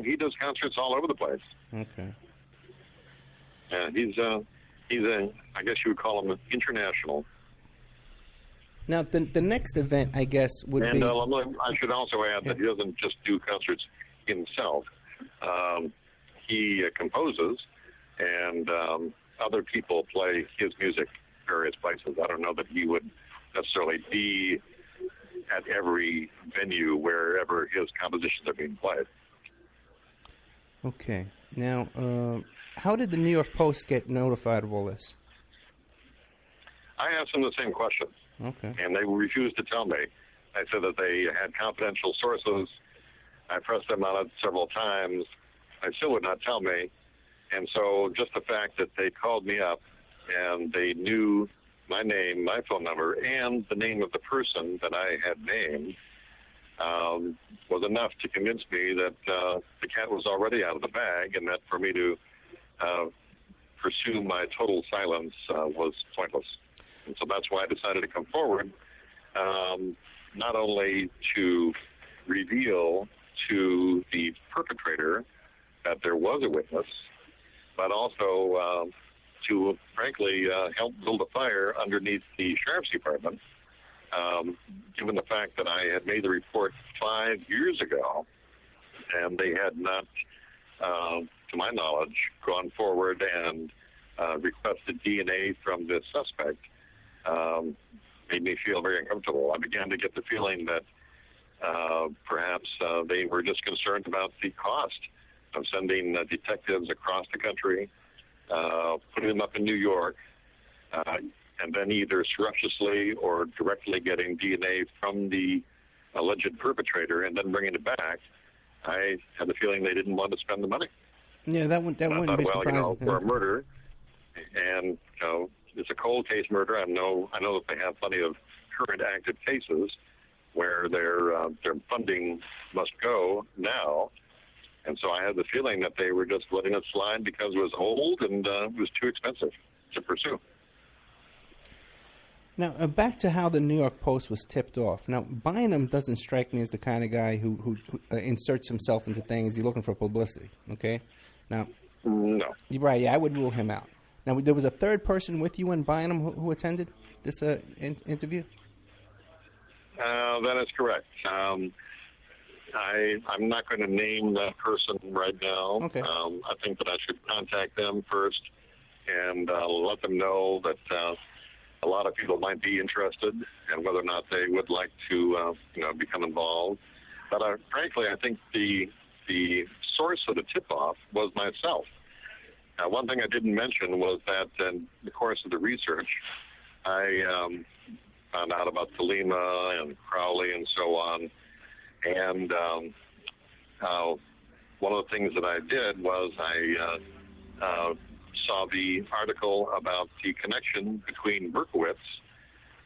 He does concerts all over the place. Okay. Yeah, he's I guess you would call him international. Now, the next event, I guess, would be... And I should also add that he doesn't just do concerts himself. He composes, and other people play his music various places. I don't know that he would necessarily be at every venue wherever his compositions are being played. Okay. Now, how did the New York Post get notified of all this? I asked them the same question. Okay. And they refused to tell me. I said that they had confidential sources. I pressed them on it several times. They still would not tell me. And so just the fact that they called me up and they knew my name, my phone number, and the name of the person that I had named was enough to convince me that the cat was already out of the bag, and that for me to pursue my total silence was pointless. And so that's why I decided to come forward, not only to reveal to the perpetrator that there was a witness, but also to, frankly, help build a fire underneath the Sheriff's Department, given the fact that I had made the report 5 years ago, and they had not, to my knowledge, gone forward and requested DNA from this suspect. Made me feel very uncomfortable. I began to get the feeling that perhaps they were just concerned about the cost of sending detectives across the country, putting them up in New York, and then either surreptitiously or directly getting DNA from the alleged perpetrator and then bringing it back. I had the feeling they didn't want to spend the money. Yeah, that wouldn't be surprising. For a murder, and it's a cold case murder. I know that they have plenty of current active cases where their funding must go now, and so I had the feeling that they were just letting it slide because it was old and it was too expensive to pursue. Now, back to how the New York Post was tipped off. Now, Bynum doesn't strike me as the kind of guy who inserts himself into things. He's looking for publicity, okay? Now, no. You're right, yeah, I would rule him out. Now, there was a third person with you and Bynum who attended this interview? That is correct. I'm not going to name that person right now. Okay. I think that I should contact them first and let them know that a lot of people might be interested and whether or not they would like to become involved. But frankly, I think the source of the tip-off was myself. One thing I didn't mention was that in the course of the research, I found out about Dykema and Crowley and so on. And one of the things that I did was I saw the article about the connection between Berkowitz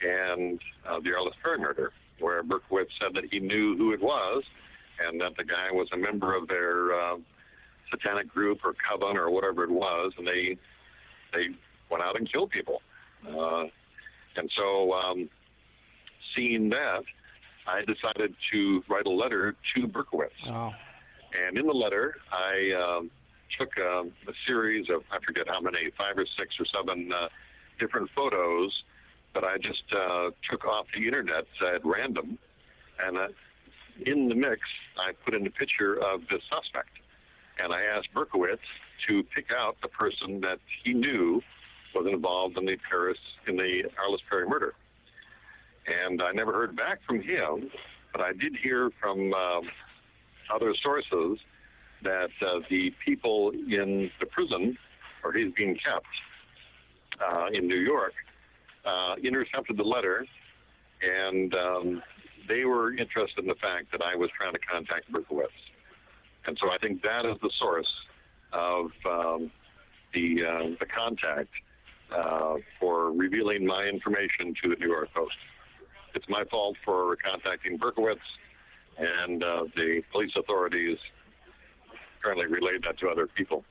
and the Arlis Kay murder, where Berkowitz said that he knew who it was and that the guy was a member of their satanic group or coven or whatever it was, and they went out and killed people. And so seeing that, I decided to write a letter to Berkowitz. Oh. And in the letter, I took a series of, I forget how many, 5 or 6 or 7 different photos that I just took off the internet at random. And in the mix, I put in a picture of the suspect. And I asked Berkowitz to pick out the person that he knew was involved in the Arlis Kay murder. And I never heard back from him, but I did hear from other sources that the people in the prison where he's being kept in New York intercepted the letter, and they were interested in the fact that I was trying to contact Berkowitz. And so I think that is the source of the contact for revealing my information to the New York Post. It's my fault for contacting Berkowitz, and the police authorities apparently relayed that to other people.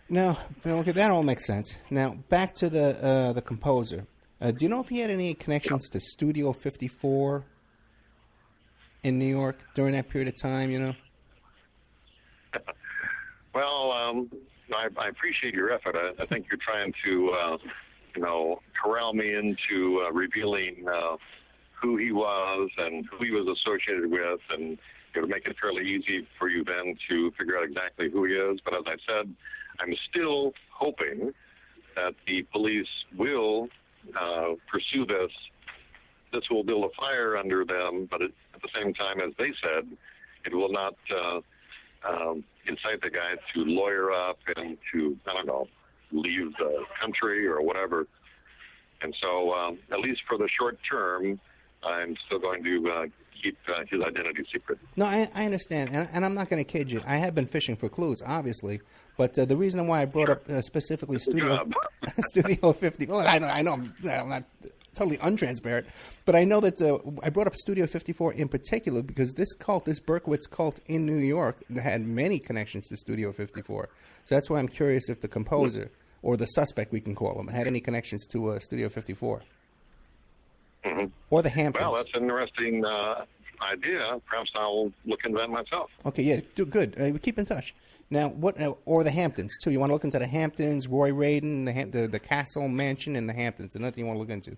Now, okay, that all makes sense. Now, back to the composer. Do you know if he had any connections to Studio 54? in New York during that period of time, you know? Well, I appreciate your effort. I think you're trying to, corral me into revealing who he was and who he was associated with, and it would make it fairly easy for you then to figure out exactly who he is. But as I said, I'm still hoping that the police will pursue this. This will build a fire under them, but at the same time, as they said, it will not incite the guy to lawyer up and to, leave the country or whatever. And so, at least for the short term, I'm still going to keep his identity secret. No, I understand, and I'm not going to kid you. I have been fishing for clues, obviously, but the reason why I brought up specifically Studio 50. Well, I know I'm not totally untransparent, but I know that I brought up Studio 54 in particular because this Berkowitz cult in New York, had many connections to Studio 54. So that's why I'm curious if the composer, or the suspect we can call him, had any connections to Studio 54. Mm-hmm. Or the Hamptons. Well, that's an interesting idea. Perhaps I'll look into that myself. Okay, yeah, good. We keep in touch. Now, or the Hamptons, too. You want to look into the Hamptons, Roy Radin, the Castle Mansion in the Hamptons, and nothing you want to look into.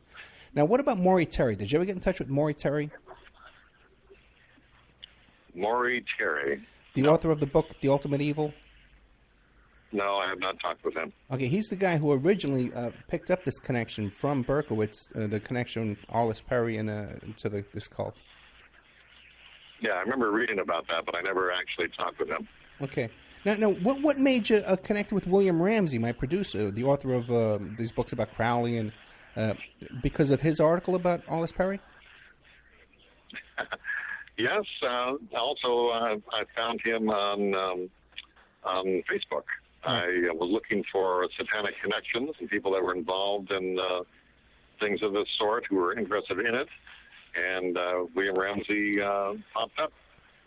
Now, what about Maury Terry? Did you ever get in touch with Maury Terry? Maury Terry? The author of the book, The Ultimate Evil? No, I have not talked with him. Okay, he's the guy who originally picked up this connection from Berkowitz, the connection Arlis Perry to this cult. Yeah, I remember reading about that, but I never actually talked with him. Okay. Now, what made you connect with William Ramsey, my producer, the author of these books about Crowley, and because of his article about Arlis Perry? Yes. Also, I found him on Facebook. I was looking for satanic connections and people that were involved in things of this sort who were interested in it. And William Ramsey popped up,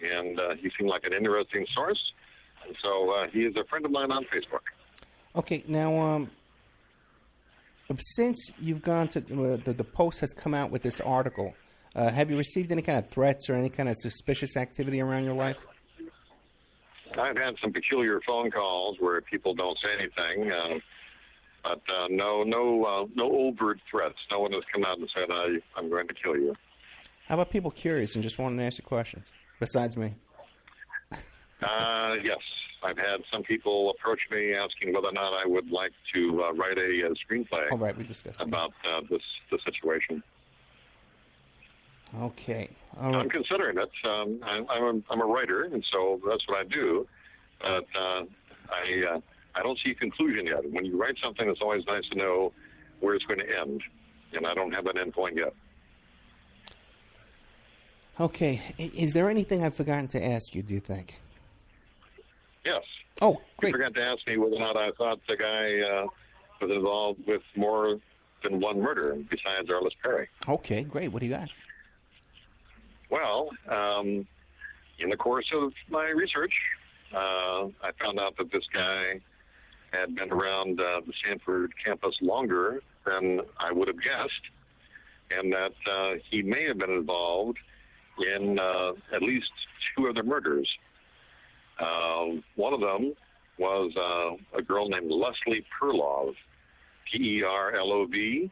and he seemed like an interesting source. And so he is a friend of mine on Facebook. Okay, now, since you've gone to the Post has come out with this article, have you received any kind of threats or any kind of suspicious activity around your life? I've had some peculiar phone calls where people don't say anything, but no overt threats. No one has come out and said, I'm going to kill you. How about people curious and just wanting to ask you questions, besides me? Yes. I've had some people approach me asking whether or not I would like to write a screenplay right, we discussed about the situation. Okay. All right. I'm considering it. I'm a writer, and so that's what I do. But I don't see a conclusion yet. When you write something, it's always nice to know where it's going to end, and I don't have an end point yet. Okay. Is there anything I've forgotten to ask you, do you think? Yes. Oh, great. You forgot to ask me whether or not I thought the guy was involved with more than one murder besides Arlis Perry. Okay, great. What do you got? Well, in the course of my research, I found out that this guy had been around the Stanford campus longer than I would have guessed, and that he may have been involved in at least two other murders. One of them was a girl named Leslie Perlov, Perlov,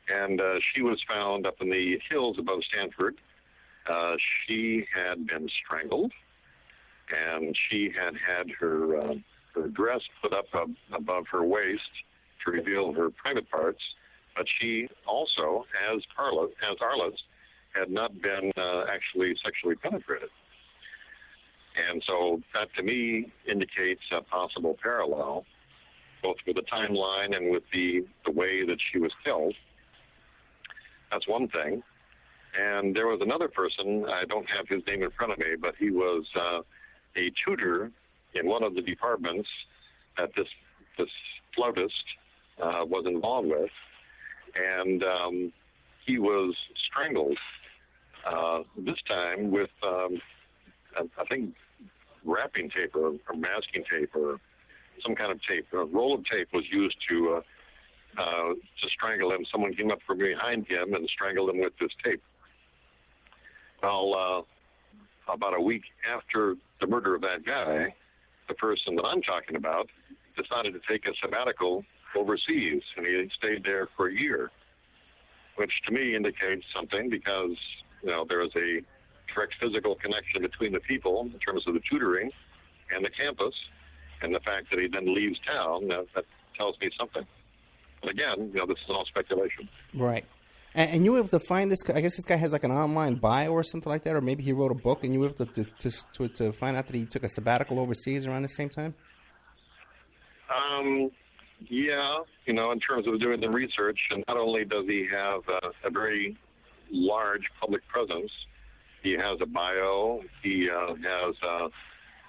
and she was found up in the hills above Stanford. She had been strangled, and she had her dress put up above her waist to reveal her private parts. But she also, as Arlis, had not been actually sexually penetrated. And so that, to me, indicates a possible parallel, both with the timeline and with the way that she was killed. That's one thing. And there was another person, I don't have his name in front of me, but he was a tutor in one of the departments that this flautist was involved with. And he was strangled, this time with, I think, wrapping tape or masking tape or some kind of tape. A roll of tape was used to strangle him. Someone came up from behind him and strangled him with this tape. Well, about a week after the murder of that guy, the person that I'm talking about decided to take a sabbatical overseas, and he stayed there for a year, which to me indicates something because, there is a direct physical connection between the people in terms of the tutoring and the campus, and the fact that he then leaves town, that tells me something. But again, this is all speculation. Right. And you were able to find this? I guess this guy has like an online bio or something like that, or maybe he wrote a book, and you were able to find out that he took a sabbatical overseas around the same time? Yeah, in terms of doing the research, and not only does he have a very large public presence, he has a bio, he has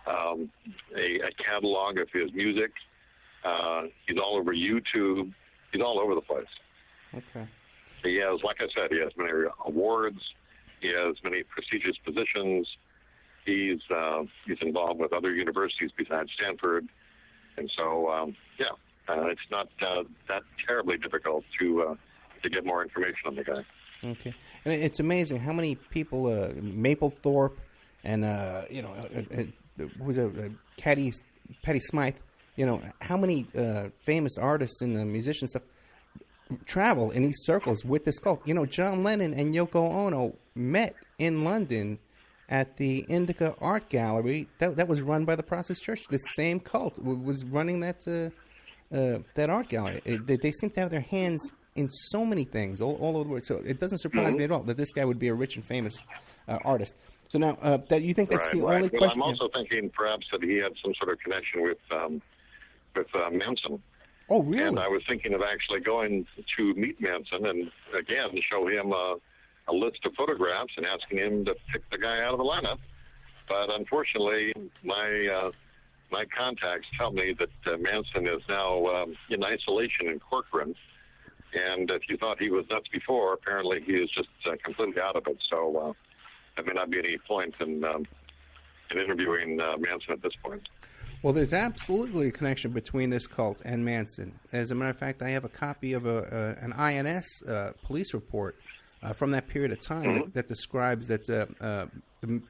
a catalog of his music, he's all over YouTube, he's all over the place. Okay. He has, like I said, he has many awards, he has many prestigious positions, he's involved with other universities besides Stanford, and so, it's not that terribly difficult to get more information on the guy. Okay, and it's amazing how many people, Mapplethorpe, and Patty Smythe, how many famous artists and musicians stuff travel in these circles with this cult. John Lennon and Yoko Ono met in London at the Indica Art Gallery that was run by the Protestant Church. The same cult was running that art gallery. They seem to have their hands in so many things all over the world. So it doesn't surprise me at all that this guy would be a rich and famous artist. So now, that you think that's the only question? I'm also thinking perhaps that he had some sort of connection with Manson. Oh, really? And I was thinking of actually going to meet Manson and, again, show him a list of photographs and asking him to pick the guy out of the lineup. But unfortunately, my contacts tell me that Manson is now in isolation in Corcoran. And if you thought he was nuts before, apparently he is just completely out of it. So there may not be any point in interviewing Manson at this point. Well, there's absolutely a connection between this cult and Manson. As a matter of fact, I have a copy of an INS police report from that period of time that describes that the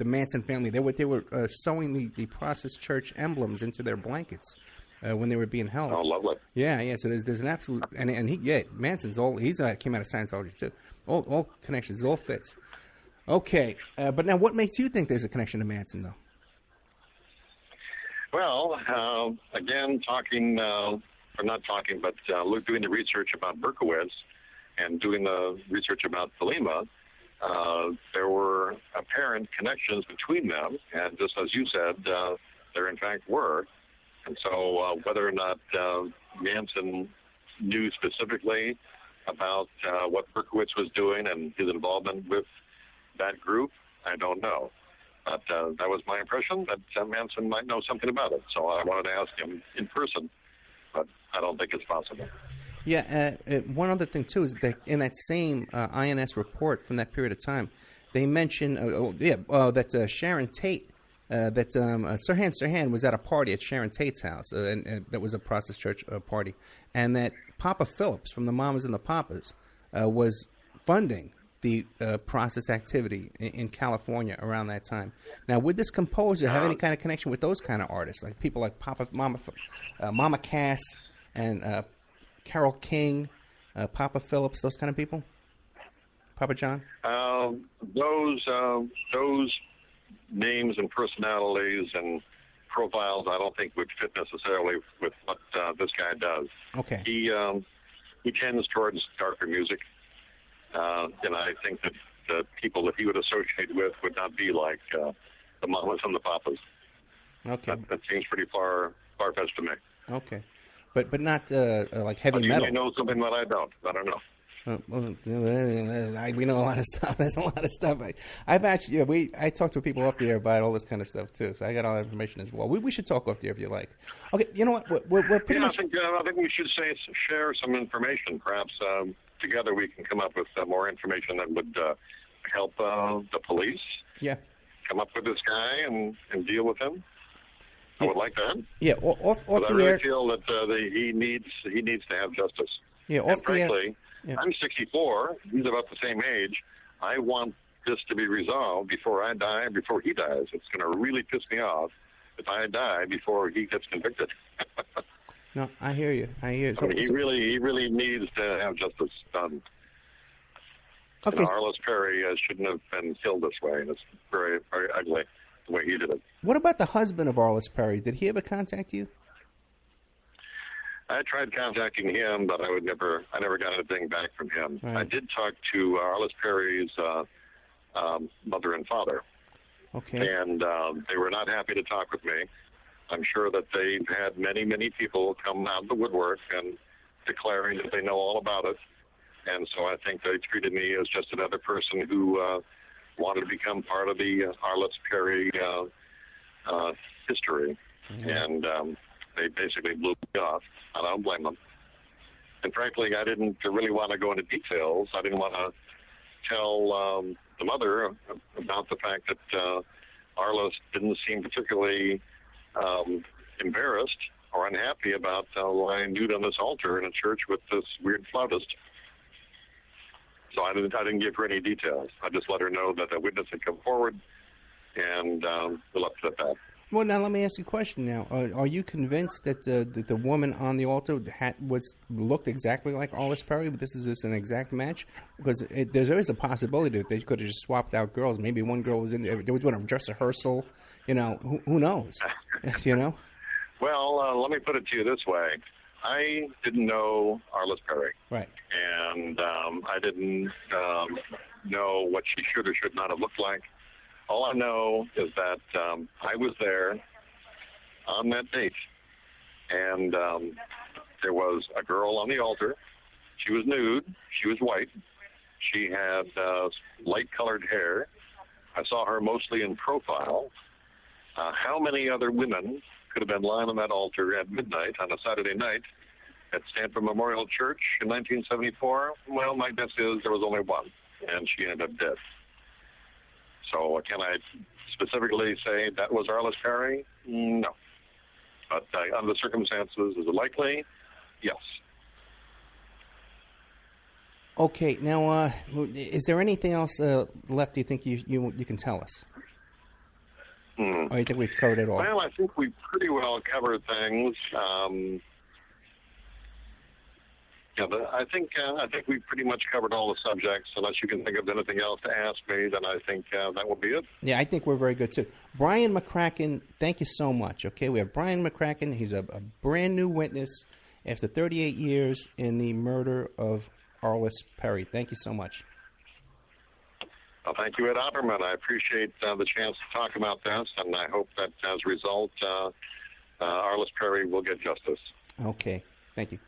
Manson family, they were sewing the Protestant Church emblems into their blankets when they were being held. Oh, lovely. Yeah. So there's an absolute, and Manson's he's came out of Scientology too. All connections, all fits. Okay, but now what makes you think there's a connection to Manson, though? Well, again, doing the research about Berkowitz and doing the research about Dykema, there were apparent connections between them, and just as you said, there in fact were. And so whether or not Manson knew specifically about what Berkowitz was doing and his involvement with that group, I don't know. But that was my impression, that Manson might know something about it. So I wanted to ask him in person, but I don't think it's possible. Yeah, one other thing, too, is that in that same INS report from that period of time, they mention that Sharon Tate, that Sirhan was at a party at Sharon Tate's house, and that was a Protestant Church party, and that Papa Phillips from the Mamas and the Papas was funding the process activity in California around that time. Now, would this composer have any kind of connection with those kind of artists, like people like Mama Cass and Carole King, Papa Phillips, those kind of people? Papa John? Those names and personalities and profiles I don't think would fit necessarily with what this guy does. Okay. He tends towards darker music. And I think that the people that he would associate with would not be like the Mamas and the Papas. Okay. That seems pretty far-fetched to me. Okay. But not like heavy metal. You know something that I don't. I don't know. We know a lot of stuff. There's a lot of stuff. I've actually, I talk to people off the air about all this kind of stuff too. So I got all that information as well. We should talk off the air if you like. Okay, you know what? We're pretty much. I think we should share some information. Perhaps together we can come up with more information that would help the police. Yeah. Come up with this guy and deal with him. I would like that. Yeah, off the I really air. feel that he needs to have justice. Yeah, off and frankly, the air. Yeah. I'm 64. He's about the same age. I want this to be resolved before I die and before he dies. It's going to really piss me off if I die before he gets convicted. No, I hear you. I hear you. I mean, he really needs to have justice done. Okay. Arlis Perry shouldn't have been killed this way, and it's very, very ugly the way he did it. What about the husband of Arlis Perry? Did he ever contact you? I tried contacting him, but I never got anything back from him. Right. I did talk to Arlis Perry's mother and father, Okay. and they were not happy to talk with me. I'm sure that they've had many, many people come out of the woodwork and declaring that they know all about it. And so I think they treated me as just another person who wanted to become part of the Arlis Perry history. Mm-hmm. And they basically blew me off. I don't blame them. And frankly, I didn't really want to go into details. I didn't want to tell the mother about the fact that Arlis didn't seem particularly embarrassed or unhappy about lying nude on this altar in a church with this weird flautist. So I didn't give her any details. I just let her know that a witness had come forward, and we left it at that. Well, now let me ask you a question. Now, are you convinced that the woman on the altar looked exactly like Arlis Perry? But this is just an exact match, because there is a possibility that they could have just swapped out girls. Maybe one girl was in there. They were doing a dress rehearsal. You know, who knows? You know. Well, let me put it to you this way. I didn't know Arlis Perry. Right. And I didn't know what she should or should not have looked like. All I know is that I was there on that date, and there was a girl on the altar. She was nude. She was white. She had light-colored hair. I saw her mostly in profile. How many other women could have been lying on that altar at midnight on a Saturday night at Stanford Memorial Church in 1974? Well, my guess is there was only one, and she ended up dead. So can I specifically say that was Arlis Perry? No. But under the circumstances, is it likely? Yes. Okay. Now, is there anything else left you think you can tell us? Or you think we've covered it all? Well, I think we pretty well covered things. I think we pretty much covered all the subjects. Unless you can think of anything else to ask me, then I think that will be it. Yeah, I think we're very good, too. Brian McCracken, thank you so much. Okay, we have Brian McCracken. He's a brand new witness after 38 years in the murder of Arlis Perry. Thank you so much. Well, thank you, Ed Opperman. I appreciate the chance to talk about this, and I hope that as a result, Arlis Perry will get justice. Okay, thank you.